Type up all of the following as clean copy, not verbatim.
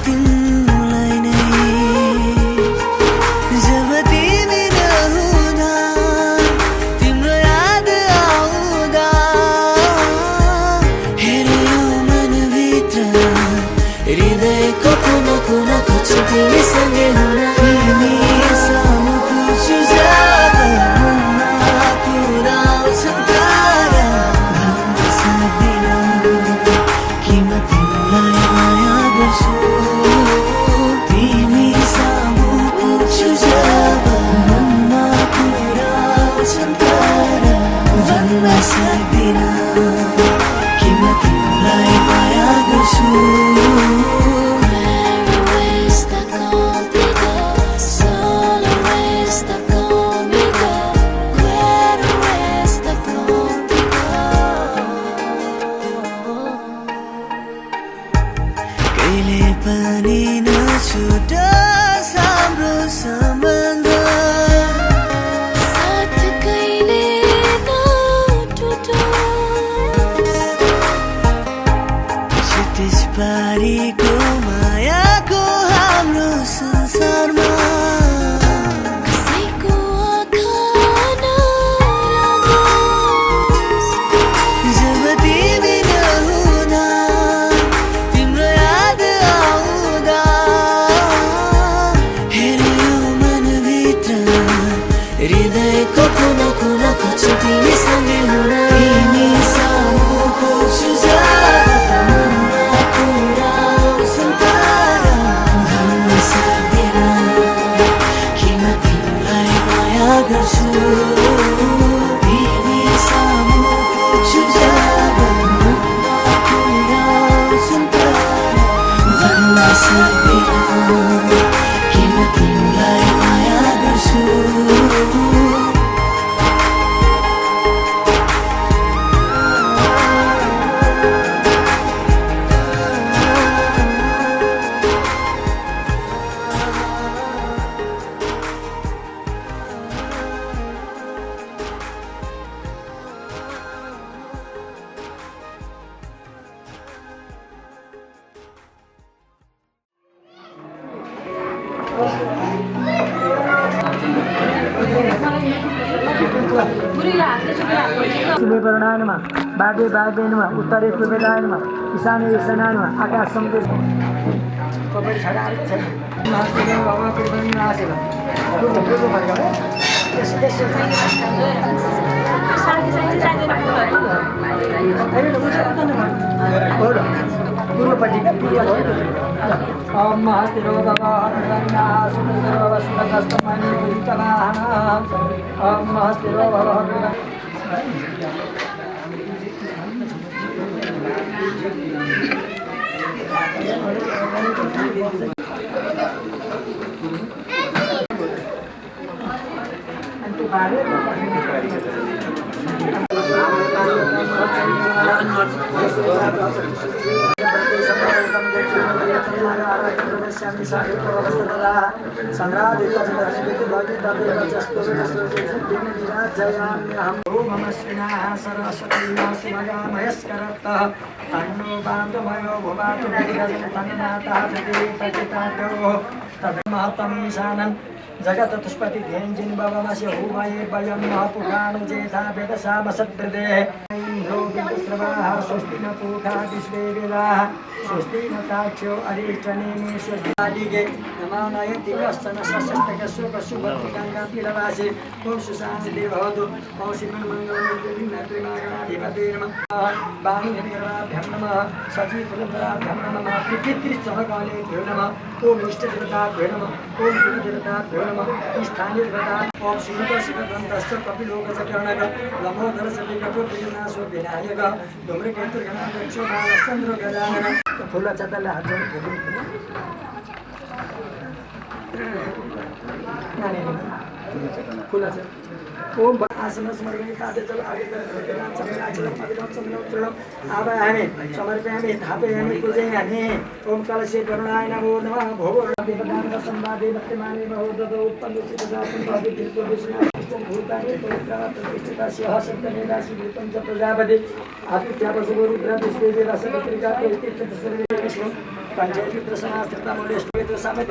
तिमीलाई नै जब तिमी नहुँदा तिम्रो याद आउँदा हेर यो मनभित्र हृदयको कुना कुना खोज्छु तिमीसँगै हुन तिमी सामु पुग्छु जब मनमा पुराउँछन् तारा भन्न सक्दिन कि म तिमीलाई माया गर्छु तिमी सामु पुग्छु जब मनमा पुराउँछन् तारा भन्न सक्दिन कि म तिमीलाई माया गर्छु कहिले पनि नछुटोस् हाम्रो सम्बन्ध साथ कहिले नटुटोस् क्षितिज पारीको मायाको हाम्रो संसारमा कसैको आँखा नलागोस् जब तिमी नहुँदा तिम्रो याद आउँदा हेर यो मनभित्र हृदयको कुना कुना खोज्छु तिमीसँगै हुन तिमी सामु पुग्छु जब मनमा पुराउँछन् तारा भन्न सक्दिन कि म तिमीलाई माया गर्छु तिमी सामु पुग्छु जब मनमा पुराउँछन् तारा भन्न सक्दिन कि म तिमीलाई माया गर्छु सूर्यवर्णाय नमः बागे बागे नमः उत्तरे पूर्वेदाय नमः ईशाने ईशानाय नमः आकाश समुद्र कपडे छडाले छ महादेव बाबा कृपा आशीर्वाद पूर्वपट्टिका ओम महादेव बाबा कृपा सुन्दर बाबा सुन्दरस्तमानि पुरितवाहन ओम महादेव बाबा जगत तुष्पति ध्येंजिन बाबामस्य हुमाये वयं महापुराणं जेथा वेदसामसद्रदे इंद्रो विदुस्रवाः स्वस्ति न पूषा विश्वे वेदाः स्वस्ति न ताक्ष्यो अरिष्टनेमि स्वस्ति आदिगे नमानयति कश्चन सशस्तकस्यो कस्यो भक्तिगङ्गापीडवासे ओम सुशान्ति भवतु ओम श्रीमन्मङ्गलमूर्तिनाथगणाधिपते नमः वाणीनिर्गणाभ्यं नमः सचीफलधराभ्यं नमः पितृत्वकालेभ्यो नमः ओम इष्टदेवताभ्यो नमः ओम गुरुदेवताभ्यो नमः स्थानीय देवता ओम शिवग्रन्थस्थ कपिलोकचक्रणक लम्बोदर सविकटो विनाशो विनायक धूम्रकेतुर्गणाध्यक्षो बालचन्द्र गजानन फूल चतल हात फूल ओम आसन समर्पयामि पादजल आवाहयामि समर्पयामि स्थापयामि पूजयामि ओम कलशे करुणाय नमो नमः भोगो देवदान संवादे वर्तमाने महोदय उत्पन्न चिदापन भविष्य विष्णु भूतानि पवित्रः प्रतिष्ठितस्य सप्तमेदासि भूतं च प्रजापति आदित्य वसुरुद्र विश्वे रसपत्रिका प्रतिष्ठित सर्वे कंठेत्र समाश्रित मूल्य समेत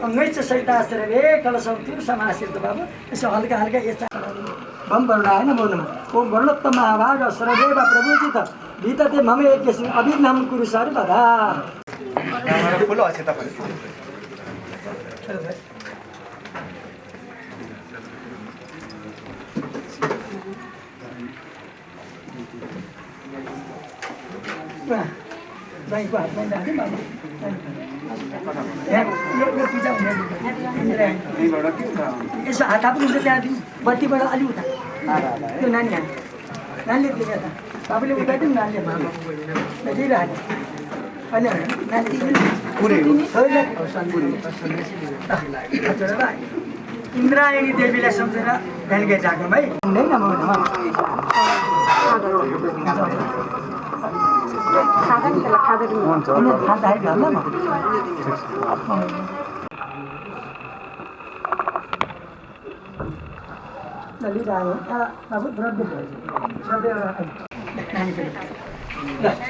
अंगैच सहिताश्रय कलशक्ति समाश्रित बाबु यसो हल्का हल्का यस्ता बम वरुणाय नमो नमः ओम वरुणोत्तम महाभाग सर्वदेव प्रभुजित वितते मम यज्ञ अभिन्नम कुरु सर्वदा फुल আছে तपाईँ दाइको हातमा राख्नु बाबु यो पूजा हुने यसो हात थाप्नु त्यहाँदेखि बत्तीबाट अलि उता त्यो नानी नानीले दिने त बाबुले उठाइदिनु नानीले दिइरहेको होइन नानी इन्द्रायणी देवीलाई सम्झेर ध्यान गरिराख्नु भाइ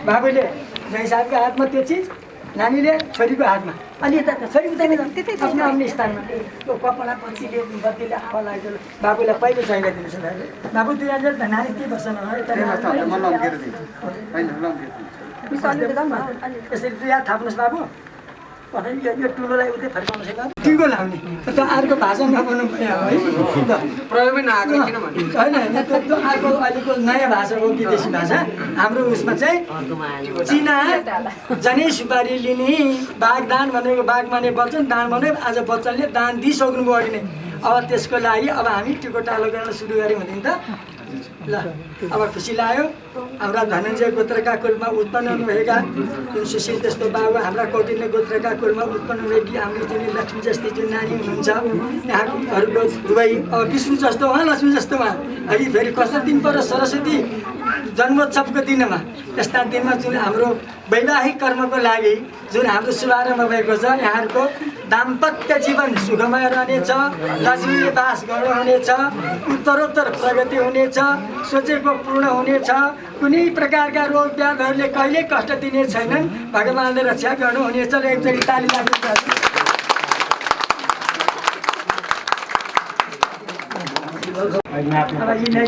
बाबुले जय साहबको हातमा त्यो चिज नानीले छोरीको हातमा अनि यता छोरी उतामै आफ्नो आफ्नो स्थानमा त्यो कपडा पछिले बत्तीले आफा लागेको बाबुलाई पहिलो चाहिँलाई दिनुहोस् बाबु 2000 नानी के वर्षमा यसरी 2000 थाप्नुहोस् बाबु यो टुलोलाई उतै फर्काउनु छ टिको लाउने त अर्को भाषा नबोल्नु पर्यो है प्रयोगमै नआएको किनभने होइन त्यो अर्को अहिलेको नयाँ भाषा हो विदेशी भाषा हाम्रो उसमा चाहिँ चिना जनै सुपारी लिने बागदान भनेको बाग माने वचन दान भने आज वचनले दान दिइसक्नुभयो अघि नै अब त्यसको लागि अब हामी टिको टालो गर्न सुरु गऱ्यौँ भने त ल अब खुसी लाग्यो हाम्रा धनञ्जय गोत्रका कुलमा उत्पन्न हुनुभएका जुन सुशील त्यस्तो बाबु हाम्रा कौटिल्य गोत्रका कुलमा उत्पन्न भएकी हाम्रो जुन लक्ष्मी जस्तै जुन नानी हुनुहुन्छ यहाँहरूको दुवै अब विष्णु जस्तो उहाँ लक्ष्मी जस्तो उहाँ अहिले फेरि कस्तो दिन पर्यो सरस्वती जन्मोत्सवको दिनमा यस्ता दिनमा जुन हाम्रो वैवाहिक कर्मको लागि जुन हाम्रो शुभारम्भ भएको छ यहाँहरूको दाम्पत्य जीवन सुखमय रहनेछ लक्ष्मीले बास गर्नुहुनेछ उत्तरोत्तर प्रगति हुनेछ सोचेको पूर्ण हुनेछ कुनै प्रकारका रोग व्याधिहरूले कहिल्यै कष्ट दिने छैनन् भगवानले रक्षा गर्नुहुनेछ र एकचोटि ताली लाग्नु अब यिनै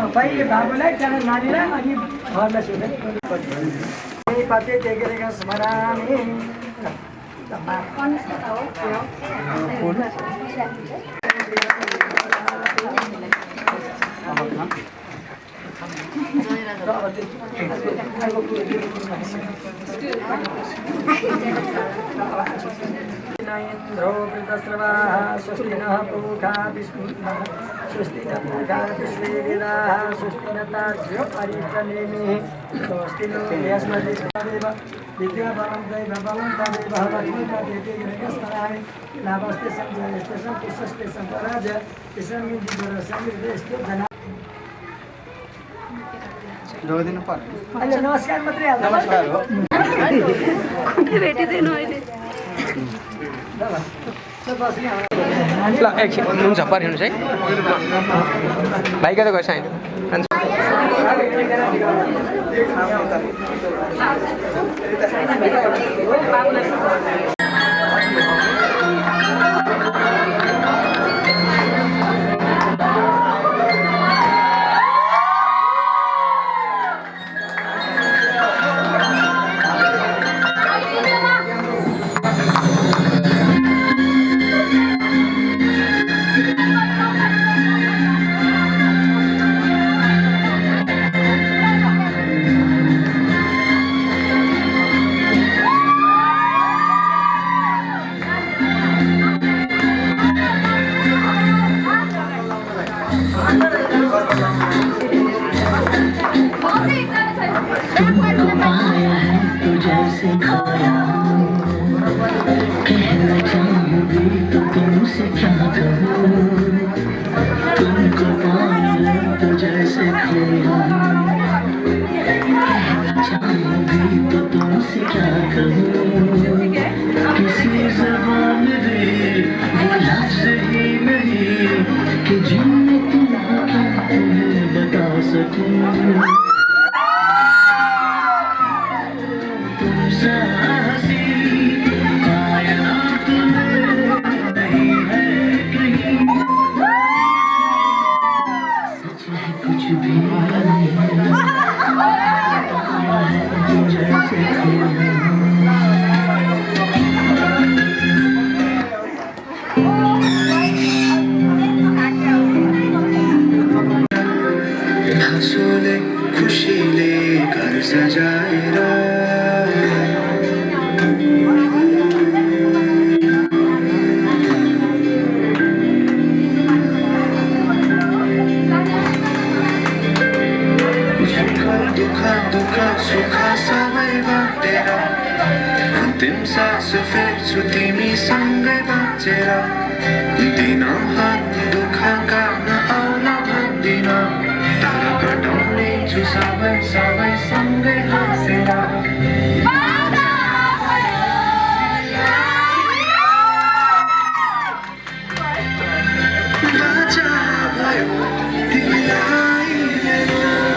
पहिले बाबुलाई त्यहाँ नानीलाई अनि घरलाई सुने पत्ते टेकेर स्मरामी स्वस्ति नः पूषा विष्णुः स्वस्ति न पूषा विश्वेवेदाः स्वस्ति न तार्क्ष्यो परिक्रमेमि स्वस्ति नो बृहस्पतिर्देव विद्याबलं दैवबलं तदेव लक्ष्मीपदेति गृहस्मरामि लाभस्ते सञ्जयस्ते सन्तुष्टस्ते सम्पराज समृद्धिस्ते जना नमस्कार मात्रै नमस्कार हो कुनै भेटिँदैन अहिले ल एकछिन हुन्छ पर्खिनुहोस् है भाइ कता गएछ तुमसे क्या कहूँ तुमको पाया तो जैसे खोया चाहूँगी तो तुमसे क्या कहूँ किसी ज़बान में तुमसे हंसी कायनात में नहीं है कहीं सच है कुछ भी नहीं जैसे हंसोले खुशीले घर सजाएर दुख सुख सबै बाटेर अन्तिम सास फेर्छु तिमीसँगै बाँचेर दिनभर दुख गर्न आउला भन्दिन तर कटाउने छु सबै सँगै हाँसेर बाचा भयो तिमीलाई मेरो